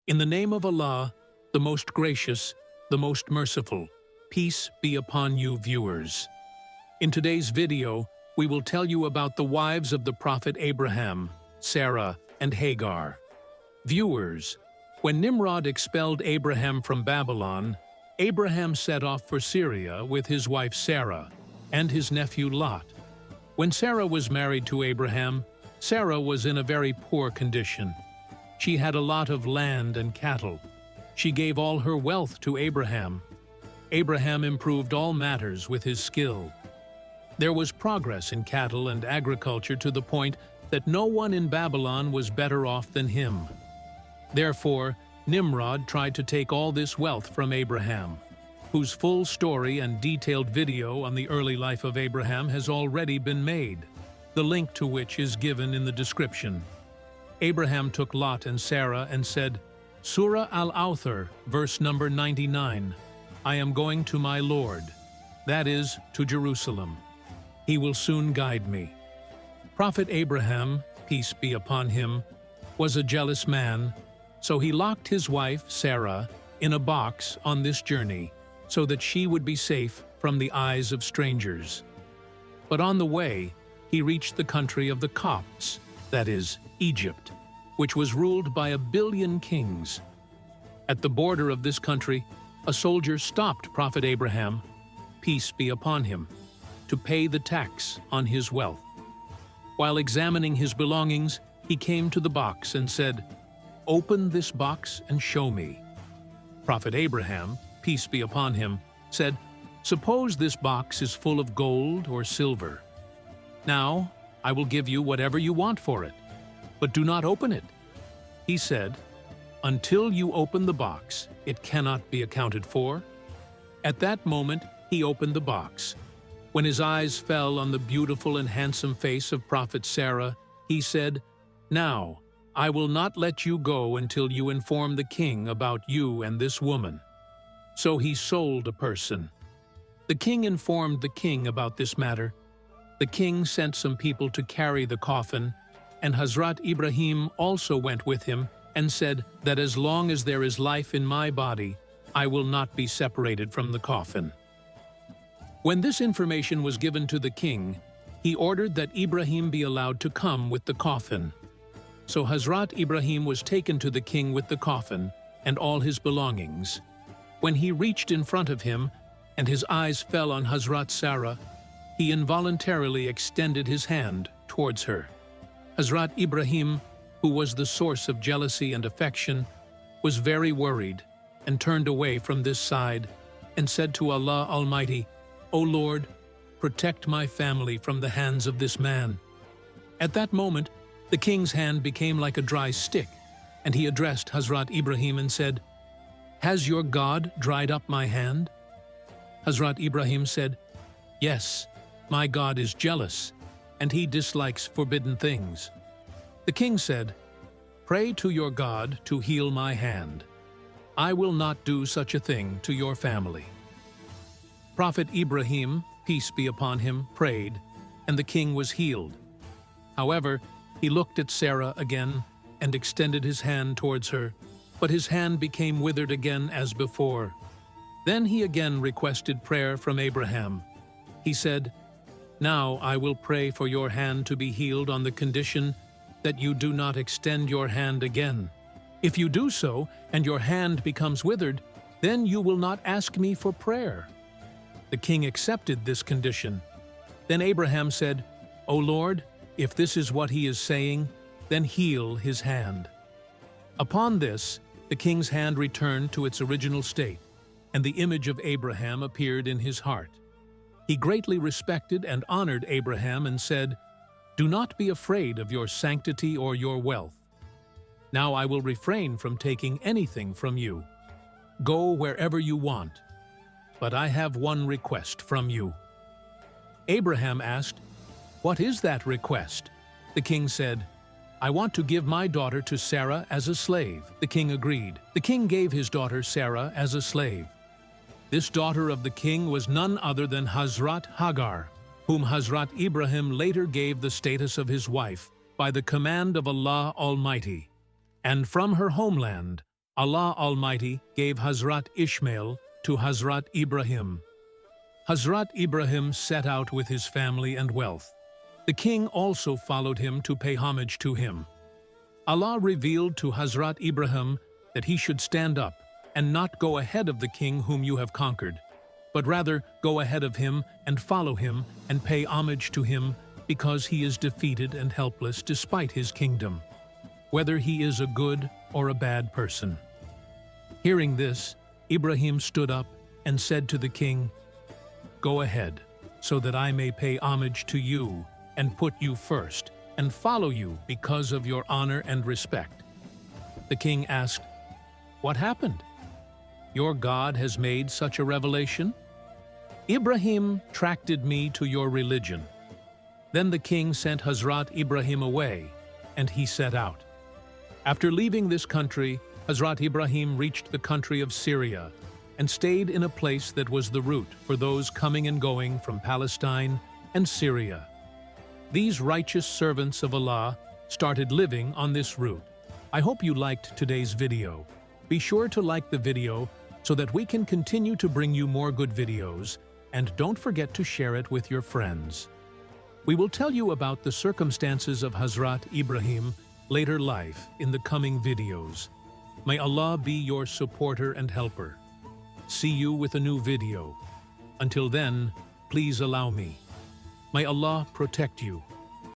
In the name of Allah, the most gracious, the most merciful, peace be upon you, viewers. In today's video, we will tell you about the wives of the Prophet Abraham, Sarah, and Hagar. Viewers, when Nimrod expelled Abraham from Babylon, Abraham set off for Syria with his wife Sarah and his nephew Lot. When Sarah was married to Abraham, Sarah was in a very poor condition. She had a lot of land and cattle. She gave all her wealth to Abraham. Abraham improved all matters with his skill. There was progress in cattle and agriculture to the point that no one in Babylon was better off than him. Therefore, Nimrod tried to take all this wealth from Abraham, whose full story and detailed video on the early life of Abraham has already been made, the link to which is given in the description. Abraham took Lot and Sarah and said, Surah Al-Awthar, verse number 99, I am going to my Lord, that is, to Jerusalem. He will soon guide me. Prophet Abraham, peace be upon him, was a jealous man, so he locked his wife, Sarah, in a box on this journey, so that she would be safe from the eyes of strangers. But on the way, he reached the country of the Copts, that is, Egypt, which was ruled by 1 billion kings. At the border of this country, a soldier stopped Prophet Abraham, peace be upon him, to pay the tax on his wealth. While examining his belongings, he came to the box and said, Open this box and show me. Prophet Abraham, peace be upon him, said, Suppose this box is full of gold or silver. Now, I will give you whatever you want for it, but do not open it. He said, Until you open the box, it cannot be accounted for. At that moment, he opened the box. When his eyes fell on the beautiful and handsome face of Prophet Sarah, he said, Now, I will not let you go until you inform the king about you and this woman. So he sold a person. The king informed the king about this matter. The king sent some people to carry the coffin, and Hazrat Ibrahim also went with him and said that as long as there is life in my body, I will not be separated from the coffin. When this information was given to the king, he ordered that Ibrahim be allowed to come with the coffin. So Hazrat Ibrahim was taken to the king with the coffin and all his belongings. When he reached in front of him, and his eyes fell on Hazrat Sarah, he involuntarily extended his hand towards her. Hazrat Ibrahim, who was the source of jealousy and affection, was very worried and turned away from this side and said to Allah Almighty, O Lord, protect my family from the hands of this man. At that moment, the king's hand became like a dry stick, and he addressed Hazrat Ibrahim and said, Has your God dried up my hand? Hazrat Ibrahim said, Yes, my God is jealous, and he dislikes forbidden things. The king said, Pray to your God to heal my hand. I will not do such a thing to your family. Prophet Ibrahim, peace be upon him, prayed, and the king was healed. However, he looked at Sarah again and extended his hand towards her, but his hand became withered again as before. Then he again requested prayer from Abraham. He said, Now I will pray for your hand to be healed on the condition that you do not extend your hand again. If you do so, and your hand becomes withered, then you will not ask me for prayer. The king accepted this condition. Then Abraham said, O Lord, if this is what he is saying, then heal his hand. Upon this, the king's hand returned to its original state, and the image of Abraham appeared in his heart. He greatly respected and honored Abraham and said, Do not be afraid of your sanctity or your wealth. Now I will refrain from taking anything from you. Go wherever you want. But I have one request from you. Abraham asked, What is that request? The king said, I want to give my daughter to Sarah as a slave. The king agreed. The king gave his daughter Sarah as a slave. This daughter of the king was none other than Hazrat Hagar, whom Hazrat Ibrahim later gave the status of his wife by the command of Allah Almighty. And from her homeland, Allah Almighty gave Hazrat Ishmael to Hazrat Ibrahim. Hazrat Ibrahim set out with his family and wealth. The king also followed him to pay homage to him. Allah revealed to Hazrat Ibrahim that he should stand up and not go ahead of the king whom you have conquered, but rather go ahead of him and follow him and pay homage to him because he is defeated and helpless despite his kingdom, whether he is a good or a bad person. Hearing this, Ibrahim stood up and said to the king, "Go ahead, so that I may pay homage to you and put you first and follow you because of your honor and respect." The king asked, "What happened? Your God has made such a revelation?" "Ibrahim tracted me to your religion." Then the king sent Hazrat Ibrahim away, and he set out. After leaving this country, Hazrat Ibrahim reached the country of Syria and stayed in a place that was the route for those coming and going from Palestine and Syria. These righteous servants of Allah started living on this route. I hope you liked today's video. Be sure to like the video so that we can continue to bring you more good videos, and don't forget to share it with your friends. We will tell you about the circumstances of Hazrat Ibrahim later life in the coming videos. May Allah be your supporter and helper. See you with a new video. Until then, please allow me. May Allah protect you.